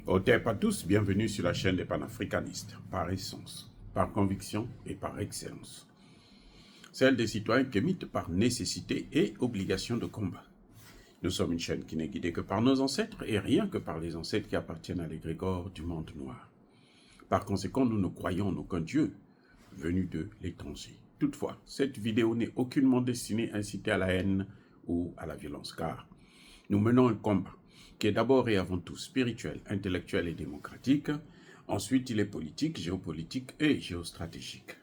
Otep à tous, bienvenue sur la chaîne des panafricanistes, par essence, par conviction et par excellence. Celle des citoyens qui émitent par nécessité et obligation de combat. Nous sommes une chaîne qui n'est guidée que par nos ancêtres et rien que par les ancêtres qui appartiennent à l'égrégore du monde noir. Par conséquent, nous ne croyons en aucun Dieu venu de l'étranger. Toutefois, cette vidéo n'est aucunement destinée à inciter à la haine ou à la violence, car nous menons un combat qui est d'abord et avant tout spirituel, intellectuel et démocratique. Ensuite, il est politique, géopolitique et géostratégique.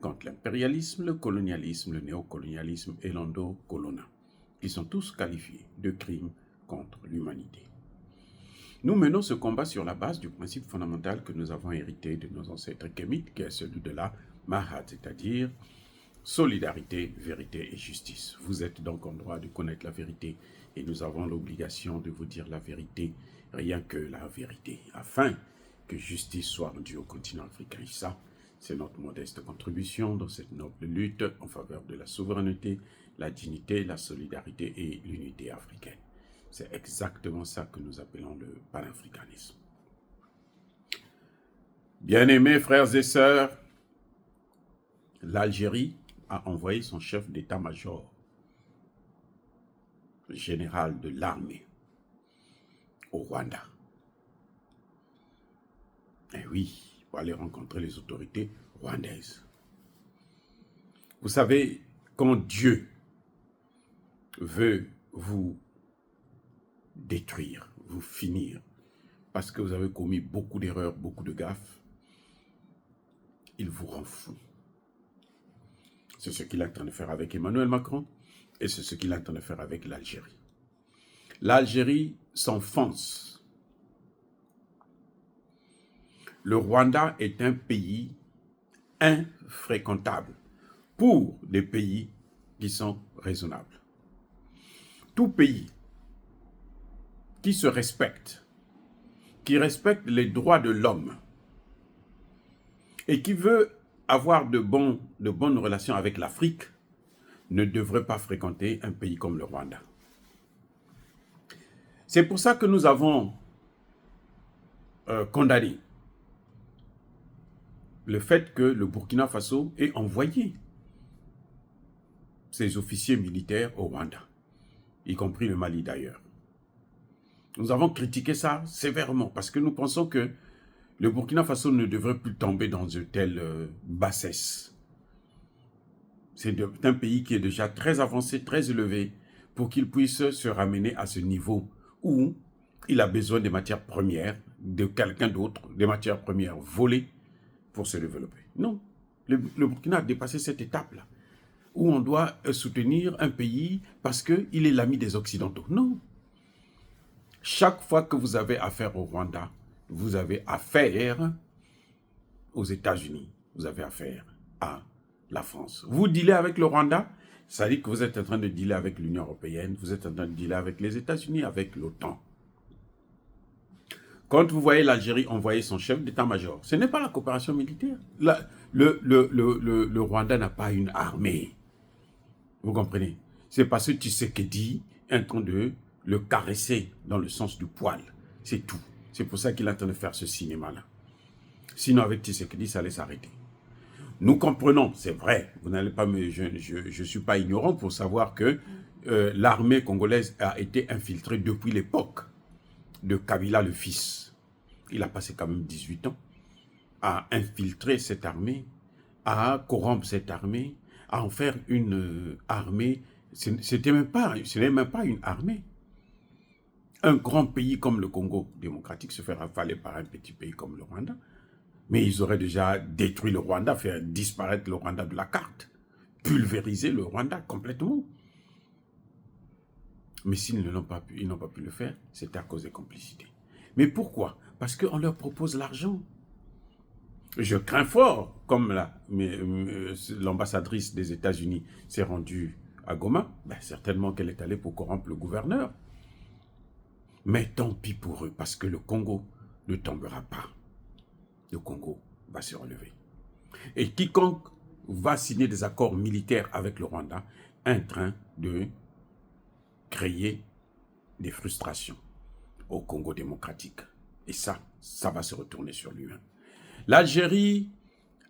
Contre l'impérialisme, le colonialisme, le néocolonialisme et l'endocolona, qui sont tous qualifiés de crimes contre l'humanité. Nous menons ce combat sur la base du principe fondamental que nous avons hérité de nos ancêtres kémites, qui est celui de la Mahat, c'est-à-dire solidarité, vérité et justice. Vous êtes donc en droit de connaître la vérité et nous avons l'obligation de vous dire la vérité, rien que la vérité, afin que justice soit rendue au continent africain. Ça, c'est notre modeste contribution dans cette noble lutte en faveur de la souveraineté, la dignité, la solidarité et l'unité africaine. C'est exactement ça que nous appelons le panafricanisme. Bien-aimés frères et sœurs, l'Algérie a envoyé son chef d'état-major, le général de l'armée, au Rwanda. Eh oui, pour aller rencontrer les autorités rwandaises. Vous savez, quand Dieu veut vous détruire, vous finir, parce que vous avez commis beaucoup d'erreurs, beaucoup de gaffes, il vous rend fou. C'est ce qu'il est en train de faire avec Emmanuel Macron et c'est ce qu'il est en train de faire avec l'Algérie. L'Algérie s'enfonce. Le Rwanda est un pays infréquentable pour des pays qui sont raisonnables. Tout pays qui se respecte, qui respecte les droits de l'homme et qui veut avoir de bonnes relations avec l'Afrique ne devrait pas fréquenter un pays comme le Rwanda. C'est pour ça que nous avons condamné le fait que le Burkina Faso ait envoyé ses officiers militaires au Rwanda, y compris le Mali d'ailleurs. Nous avons critiqué ça sévèrement parce que nous pensons que le Burkina Faso ne devrait plus tomber dans une telle bassesse. C'est un pays qui est déjà très avancé, très élevé, pour qu'il puisse se ramener à ce niveau où il a besoin des matières premières, de quelqu'un d'autre, des matières premières volées pour se développer. Non, le Burkina a dépassé cette étape-là, où on doit soutenir un pays parce qu'il est l'ami des Occidentaux. Non. Chaque fois que vous avez affaire au Rwanda, vous avez affaire aux États-Unis, vous avez affaire à la France. Vous dealez avec le Rwanda, ça dit que vous êtes en train de dealer avec l'Union européenne, vous êtes en train de dealer avec les États-Unis, avec l'OTAN. Quand vous voyez l'Algérie envoyer son chef d'état-major, ce n'est pas la coopération militaire. Le Rwanda n'a pas une armée. Vous comprenez? C'est parce que Tshisekedi est en train de le caresser dans le sens du poil. C'est tout. C'est pour ça qu'il est en train de faire ce cinéma-là. Sinon, avec Tshisekedi, ça allait s'arrêter. Nous comprenons, c'est vrai, vous n'allez pas me, je suis pas ignorant pour savoir que l'armée congolaise a été infiltrée depuis l'époque de Kabila le fils. Il a passé quand même 18 ans à infiltrer cette armée, à corrompre cette armée, à en faire une armée. Ce n'est même pas une armée. Un grand pays comme le Congo démocratique se fait rafaler par un petit pays comme le Rwanda. Mais ils auraient déjà détruit le Rwanda, fait disparaître le Rwanda de la carte, pulvériser le Rwanda complètement. Mais s'ils n'ont pas pu le faire, c'est à cause des complicités. Mais pourquoi? Parce qu'on leur propose l'argent. Je crains fort, comme l'ambassadrice des États-Unis s'est rendue à Goma, certainement qu'elle est allée pour corrompre le gouverneur. Mais tant pis pour eux, parce que le Congo ne tombera pas. Le Congo va se relever. Et quiconque va signer des accords militaires avec le Rwanda est en train de créer des frustrations au Congo démocratique Et ça va se retourner sur lui-même. L'Algérie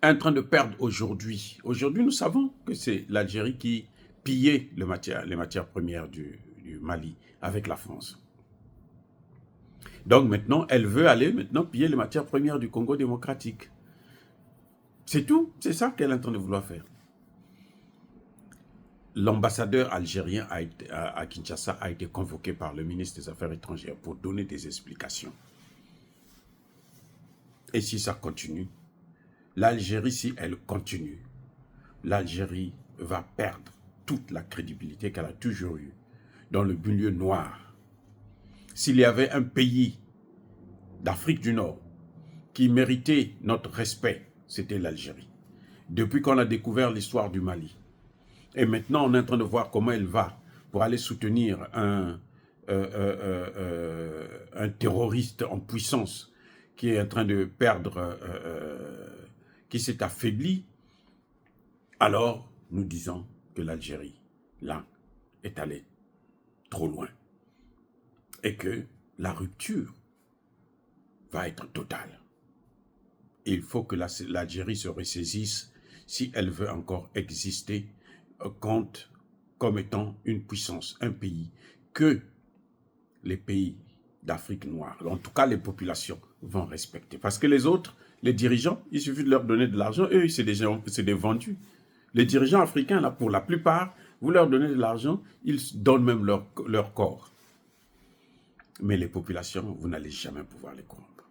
est en train de perdre aujourd'hui. Aujourd'hui, nous savons que c'est l'Algérie qui pillait les matières premières du Mali avec la France. Donc maintenant, elle veut aller piller les matières premières du Congo démocratique. C'est tout, c'est ça qu'elle est en train de vouloir faire. L'ambassadeur algérien à Kinshasa a été convoqué par le ministre des Affaires étrangères pour donner des explications. Et si ça continue, l'Algérie, si elle continue, l'Algérie va perdre toute la crédibilité qu'elle a toujours eue dans le milieu noir. S'il y avait un pays d'Afrique du Nord qui méritait notre respect, c'était l'Algérie. Depuis qu'on a découvert l'histoire du Mali, et maintenant on est en train de voir comment elle va pour aller soutenir un terroriste en puissance qui est en train de perdre, qui s'est affaibli, alors nous disons que l'Algérie, là, est allée trop loin. Et que la rupture va être totale. Et il faut que l'Algérie se ressaisisse si elle veut encore exister comme étant une puissance, un pays que les pays d'Afrique noire, en tout cas les populations, vont respecter. Parce que les autres, les dirigeants, il suffit de leur donner de l'argent, eux, c'est des vendus. Les dirigeants africains, là, pour la plupart, vous leur donnez de l'argent, ils donnent même leur corps. Mais les populations, vous n'allez jamais pouvoir les corrompre.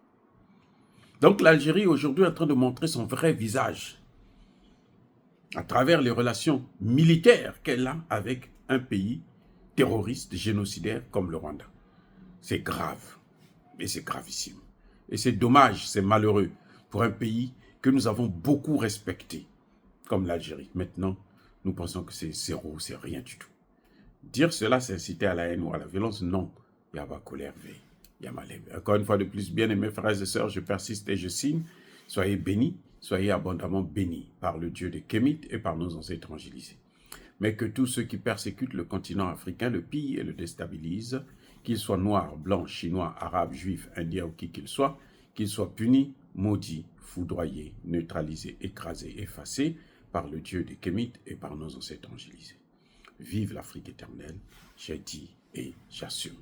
Donc l'Algérie aujourd'hui est en train de montrer son vrai visage à travers les relations militaires qu'elle a avec un pays terroriste, génocidaire comme le Rwanda. C'est grave, et c'est gravissime. Et c'est dommage, c'est malheureux pour un pays que nous avons beaucoup respecté, comme l'Algérie. Maintenant, nous pensons que c'est zéro, c'est rien du tout. Dire cela, c'est inciter à la haine ou à la violence, non. Yaba colère veille. Encore une fois de plus, bien-aimés frères et sœurs, je persiste et je signe. Soyez bénis, soyez abondamment bénis par le Dieu des Kémites et par nos ancêtres évangélisés. Mais que tous ceux qui persécutent le continent africain le pillent et le déstabilisent, qu'ils soient noirs, blancs, chinois, arabes, juifs, indiens ou qui qu'ils soient punis, maudits, foudroyés, neutralisés, écrasés, effacés par le Dieu des Kémites et par nos ancêtres évangélisés. Vive l'Afrique éternelle, j'ai dit et j'assume.